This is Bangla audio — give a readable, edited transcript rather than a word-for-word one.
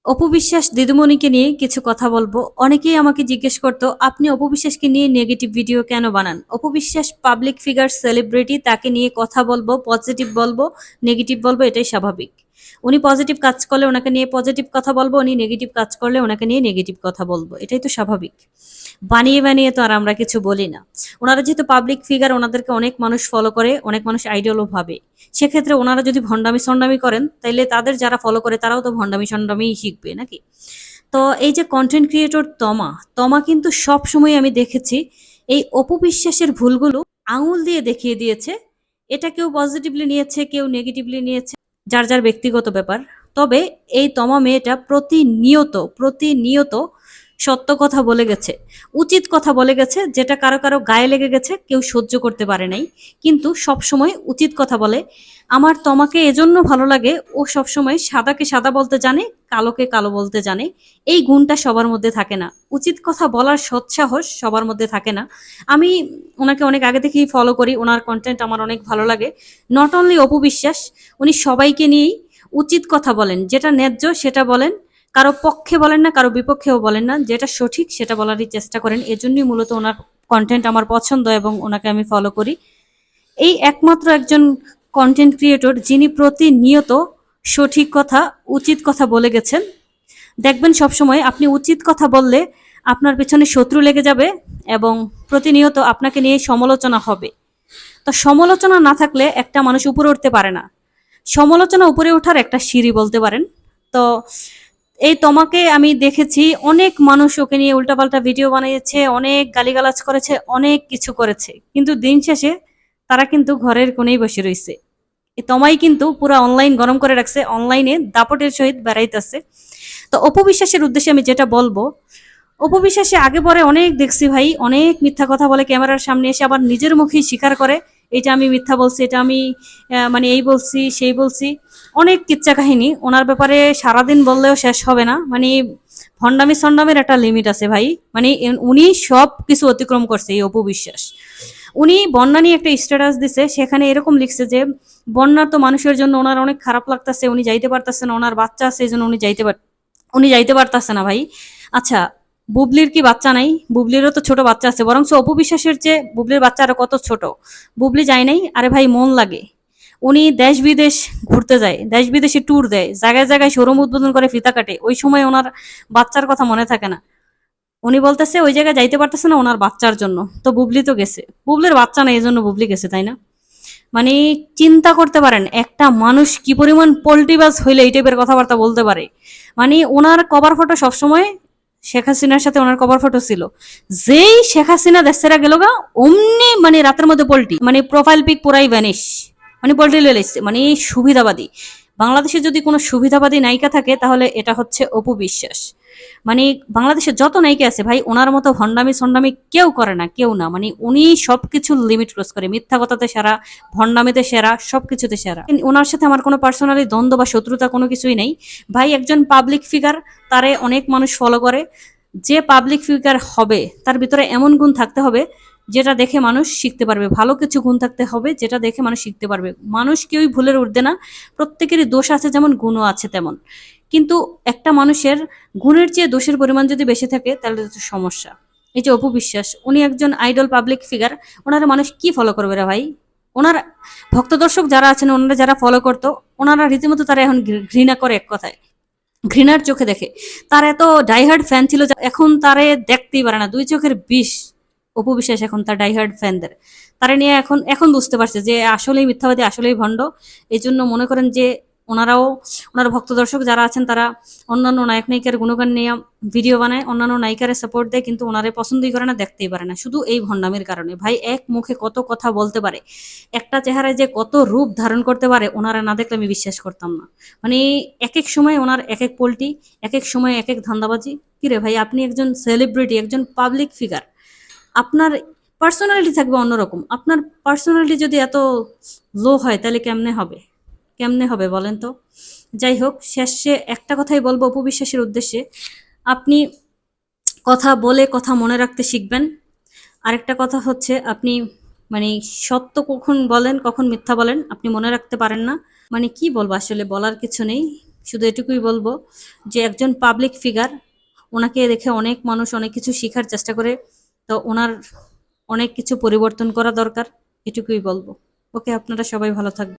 অপু বিশ্বাস দিদিমণিকে নিয়ে কিছু কথা বলবো। অনেকেই আমাকে জিজ্ঞেস করতো, আপনি অপু বিশ্বাসকে নিয়ে নেগেটিভ ভিডিও কেন বানান? Apu Biswas public figure, celebrity, তাকে নিয়ে কথা বলবো, পজিটিভ বলবো, নেগেটিভ বলবো, এটাই স্বাভাবিক। উনি পজিটিভ কাজ করলে ওনাকে নিয়ে পজিটিভ কথা বলবো, উনি নেগেটিভ কাজ করলে ওনাকে নিয়ে নেগেটিভ কথা বলবো, এটাই তো স্বাভাবিক। বানিয়ে বানিয়ে তো আর আমরা কিছু বলি না। ওনারা যেহেতু পাবলিক ফিগার, ওনাদেরকে অনেক মানুষ ফলো করে, অনেক মানুষ আইডলও ভাবে। সেক্ষেত্রে ওনারা যদি ভণ্ডামি সন্ডামি করেন, তাইলে তাদের যারা ফলো করে তারাও তো ভণ্ডামি সন্ডামি শিখবে নাকি? তো এই যে কন্টেন্ট ক্রিয়েটর তমা, তমা কিন্তু সব সময় আমি দেখেছি এই অপু বিশ্বাসের ভুলগুলো আঙুল দিয়ে দেখিয়ে দিয়েছে। এটা কেউ পজিটিভলি নিয়েছে, কেউ নেগেটিভলি নিয়েছে, যার যার ব্যক্তিগত ব্যাপার। তবে এই তমা মেয়েটা প্রতিনিয়ত প্রতিনিয়ত সত্য কথা বলে গেছে, উচিত কথা বলে গেছে, যেটা কারো কারো গায়ে লেগে গেছে, কেউ সহ্য করতে পারে নাই। কিন্তু সব সময় উচিত কথা বলে। আমার তমাকে এজন্য ভালো লাগে, ও সবসময় সাদাকে সাদা বলতে জানে, কালোকে কালো বলতে জানে। এই গুণটা সবার মধ্যে থাকে না। উচিত কথা বলার সৎসাহস সবার মধ্যে থাকে না। আমি ওনাকে অনেক আগে থেকেই ফলো করি, ওনার কন্টেন্ট আমার অনেক ভালো লাগে। নট অনলি অপু বিশ্বাস, উনি সবাইকে নিয়েই উচিত কথা বলেন, যেটা ন্যায্য সেটা বলেন। কারো পক্ষে বলেন না, কারো বিপক্ষেও বলেন না, যেটা সঠিক সেটা বলারই চেষ্টা করেন। এজন্যই মূলত ওনার কন্টেন্ট আমার পছন্দ এবং ওনাকে আমি ফলো করি। এই একমাত্র একজন কন্টেন্ট ক্রিয়েটর যিনি প্রতিনিয়ত সঠিক কথা, উচিত কথা বলে গেছেন। দেখবেন সবসময় আপনি উচিত কথা বললে আপনার পেছনে শত্রু লেগে যাবে এবং প্রতিনিয়ত আপনাকে নিয়ে সমালোচনা হবে। তো সমালোচনা না থাকলে একটা মানুষ উপরে উঠতে পারে না। সমালোচনা উপরে ওঠার একটা সিঁড়ি বলতে পারেন। তো এই তোমাকে আমি দেখেছি অনেক মানুষ ওকে নিয়ে উল্টাপাল্টা ভিডিও বানিয়েছে, অনেক গালিগালাজ করেছে, অনেক কিছু করেছে, কিন্তু দিন শেষে তারা কিন্তু ঘরের কোণেই বসে রয়েছে। এই তমাই কিন্তু পুরো অনলাইন গরম করে রাখছে, অনলাইনে দাপটের সহিত বেড়াইতেছে। তো অপবিশ্বাসের উদ্দেশ্যে আমি যেটা বলবো, অপবিশ্বাসে আগে পরে অনেক দেখছি ভাই, অনেক মিথ্যা কথা বলে ক্যামেরার সামনে এসে, আবার নিজের মুখেই স্বীকার করে এটা আমি মিথ্যা বলছি, এটা আমি মানে এই বলছি সেই বলছি। অনেক কিচ্ছা কাহিনী ওনার ব্যাপারে সারাদিন বললেও শেষ হবে না। মানে ভণ্ডামি সন্ডামের একটা লিমিট আছে ভাই। মানে উনি সব কিছু অতিক্রম করছে এই অপবিশ্বাস। উনি বন্যা নিয়ে একটা স্ট্যাটাস দিছে, সেখানে এরকম লিখছে যে বন্যার তো মানুষের জন্য ওনার অনেক খারাপ লাগতেছে, উনি যাইতে পারতেছে না, ওনার বাচ্চা আছে এই জন্য উনি যাইতে পারতেছে না ভাই। আচ্ছা, বুবলির কি বাচ্চা নাই? বুবলিরও তো ছোট বাচ্চা আছে, বরং অপু বিশ্বাসের চেয়ে বুবলির বাচ্চা আরো কত ছোট। বুবলি যায় নাই? আরে ভাই মন লাগে। উনি দেশ বিদেশ ঘুরতে যায়, দেশ বিদেশে ট্যুর দেয়, জায়গায় জায়গায় শোরুম উদ্বোধন করে ফিতা কাটে, ওই সময় ওনার বাচ্চার কথা মনে থাকে না। উনি বলতেছে ওই জায়গায় যাইতে পারতেছে না ওনার বাচ্চার জন্য। তো বুবলি তো গেছে, বুবলির বাচ্চা নাই এই জন্য বুবলি গেছে, তাই না? মানে চিন্তা করতে পারেন একটা মানুষ কি পরিমাণ পল্টিবাজ হইলে এই টাইপের কথাবার্তা বলতে পারে। মানে ওনার কভার ফটো সবসময় শেখ হাসিনার সাথে ওনার কভার ফটো ছিল। যেই শেখ হাসিনা দেশেরা গেল গা, অমনি মানে রাতের মধ্যে পল্টি, মানে প্রোফাইল পিক পুরাই ভ্যানিশ। মানে পল্টি লয়ে লাইছে, মানে সুবিধাবাদী। বাংলাদেশে যদি কোনো সুবিধাবাদী নায়িকা থাকে তাহলে এটা হচ্ছে অপু বিশ্বাস। মানে বাংলাদেশে যত নায়িকা আছে ভাই, ওনার মতো ভণ্ডামি সন্ডামি কেউ করে না, কেউ না। মানে উনি সবকিছু লিমিট ক্রস করে, মিথ্যা কথাতে সেরা, ভণ্ডামিতে সেরা, সবকিছুতে সেরা। ওনার সাথে আমার কোনো পার্সোনালি দ্বন্দ্ব বা শত্রুতা কোনো কিছুই নেই। ভাই একজন পাবলিক ফিগার, তারে অনেক মানুষ ফলো করে। যে পাবলিক ফিগার হবে তার ভিতরে এমন গুণ থাকতে হবে যেটা দেখে মানুষ শিখতে পারবে, ভালো কিছু গুণ থাকতে হবে যেটা দেখে মানুষ শিখতে পারবে। মানুষ কেউই ভুলের উঠবে না, প্রত্যেকেরই দোষ আছে যেমন গুণও আছে তেমন। কিন্তু একটা মানুষের গুণের চেয়ে দোষের পরিমাণ যদি বেশি থাকে তাহলে তো সমস্যা। এই যে অপু বিশ্বাস, উনি একজন আইডল পাবলিক ফিগার, ওনারা মানুষ কি ফলো করবে রে ভাই? ওনার ভক্ত দর্শক যারা আছেন, ওনারা যারা ফলো করতো, ওনারা রীতিমতো তারা এখন ঘৃণা করে, এক কথায় ঘৃণার চোখে দেখে। তার এত ডাইহার্ড ফ্যান ছিল যে এখন তারে দেখতেই পারে না, দুই চোখের বিষ। অপু বিশ্বাস এখন তার ডাইহার্ড ফ্যানদের, তারা নিয়ে এখন এখন বুঝতে পারছে যে আসলেই মিথ্যাবাদী, আসলেই ভণ্ড। এই জন্য মনে করেন যে ওনারাও, ওনার ভক্ত দর্শক যারা আছেন তারা অন্যান্য নায়ক নায়িকার গুণগান নিয়ে ভিডিও বানায়, অন্যান্য নায়িকারে সাপোর্ট দেয়, কিন্তু ওনারে পছন্দই করে না, দেখতেই পারে না, শুধু এই ভণ্ডামির কারণে। ভাই এক মুখে কত কথা বলতে পারে, একটা চেহারায় যে কত রূপ ধারণ করতে পারে, ওনারা না দেখলে আমি বিশ্বাস করতাম না। মানে এক এক সময় ওনার এক এক পোল্টি, এক এক সময় এক এক ধান্দাবাজি। কিরে ভাই, আপনি একজন সেলিব্রিটি, একজন পাবলিক ফিগার, আপনার পার্সোনালিটি থাকবে অন্যরকম। আপনার পার্সোনালিটি যদি এত লো হয় তাহলে কেমনে হবে? কেমনে হবে বলেন তো? যাই হোক, শেষে একটা কথাই বলবো অপবিশ্বাসের উদ্দেশ্যে, আপনি কথা বলে কথা মনে রাখতে শিখবেন। আরেকটা কথা হচ্ছে আপনি মানে সত্য কখন বলেন কখন মিথ্যা বলেন আপনি মনে রাখতে পারেন না। মানে কি বলবো, আসলে বলার কিছু নেই। শুধু এটুকুই বলবো যে একজন পাবলিক ফিগার, ওনাকে দেখে অনেক মানুষ অনেক কিছু শেখার চেষ্টা করে, তো ওনার অনেক কিছু পরিবর্তন করা দরকার, এটুকুই বলবো। ওকে, আপনারা সবাই ভালো থাকবেন।